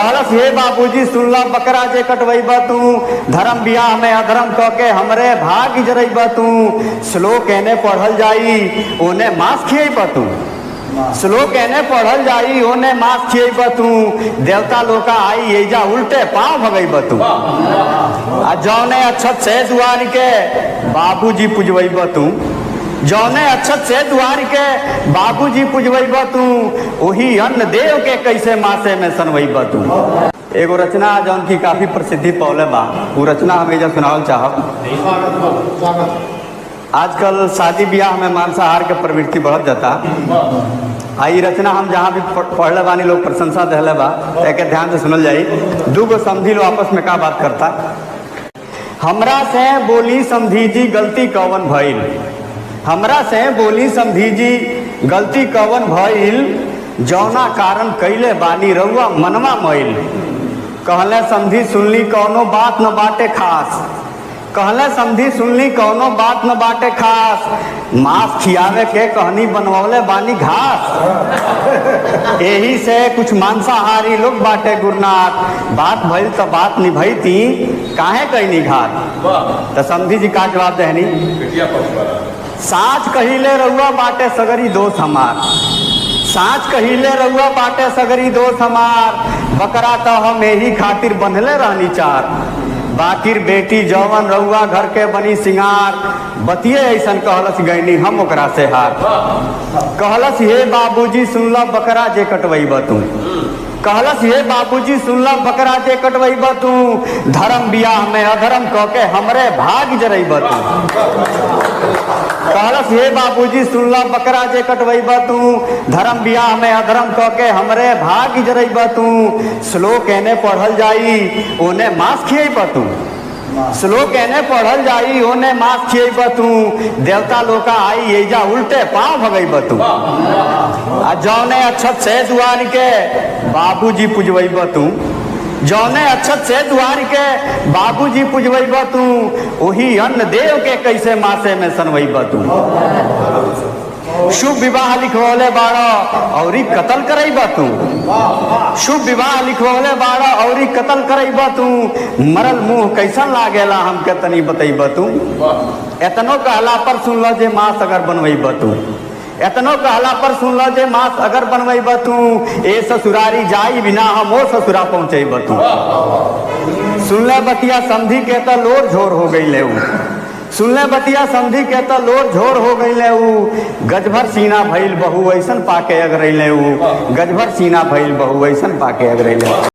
कहलस हे बाबूजी सुनला बकरा जे कटवैबा तू, धर्म बियाह में अधर्म कह के हमरे भाग जरैबा तू, श्लोक एने पढ़ल जाई ओने मांस खियैबा तू, श्लोक एने पढ़ल जाई ओने मांस खियैबा तू, देवता लोका आई एजा उल्टे पांव भगैबा तू, आ जौने अक्षत से दुआर के बाबूजी पुजवैबा तू, जौने अक्षत से दुआर के बाबूजी पुजवैबा तू, वही अन्न देव के कैसे मासे में सनवैबा तू। एगो रचना जौन की काफी प्रसिद्धि पौले बा, वो रचना हम एजा सुनावल चाहब। आजकल शादी ब्याह में मांसाहार के प्रवृत्ति बढ़त जाता। आई रचना हम जहाँ भी पढ़ले बानी लोग प्रशंसा दहले बा, एक ध्यान से सुनल जाई। दूगो समझी लो आपस में का बात करता। हमरा से बोली समझी जी गलती कवन भइल, हमरा से बोली समझी जी गलती कवन भइल, जौना कारण कैले बानी रउआ मनवा मइल, कहले समझी सुनली कौनो बात न बाटे खास, कहले समझी सुनली कौनो बात न बाटे खास, मांस खियावे के कहनी बनवले बानी घास, यही से कुछ मांसाहारी लोग बाटे गुरुनाथ, बात भइल तो बात निभैती काहे कैनी घात। तो समझी जी का जवाब देहनी, साच कहिले रउआ बाटे सगरी दोष हमार, साच कहिले रउआ बाटे सगरी दोष हमार, बकरा तो हम यही खातिर बंधले रहनी चार, बाकिर बेटी जौवन रउआ घर के बनी सिंगार, बतिये ऐसन कहलस गईनी हम ओकरा से हार, कहलस हे बाबूजी सुनला बकरा जे कटवैबा तू, कहलस हे बाबूजी सुनला बकरा जे कटवैबा तू, धर्म बियाह में अधर्म कह के हमरे भाग जरैबा तू, कहलस हे बाबूजी सुनला बकरा जे कटवैबा तू, धर्म बियाह में अधर्म कह के हमरे भाग जरैबा तू, श्लोक एने पढ़ल जाई ओने मांस खियैबा तू, श्लोक एने पढ़ल जाई ओने मांस खियैबा तू, देवता लोका आई एजा उल्टे पांव भगैबा तू, आ जौने अक्षत से दुआर के बाबूजी पुजवैबा तू, जौने अक्षत से दुआर के बाबूजी पुजवैबा तू, वही अन्न देव के कैसे मासे में सनवैबा तू। शुभ विवाह लिखवले बाड़ा औरी कत्ल करैबा तू, शुभ विवाह लिखवले बाड़ा औरी कत्ल करैबा तू, मरल मुंह कैसन लागेला हमके तनी बतैबा तू, एतनो कहला पर सुनला जे मांस अगर बनवैबा तू, एतनो कहला पर सुनला जे मांस अगर बनवैबा तू, ए ससुरारी जाई बिना हम ओ ससुरा पहुंचैबा तू, सुनले बतिया समझी के त लोर झोर हो गईले ऊ, सुनले बतिया समझी के त लोर झोर हो गईले ऊ, गजभर सीना भइल बहु ऐसन पाके अगरैले ऊ, गजभर सीना भइल बहु ऐसन पाके अगरैले।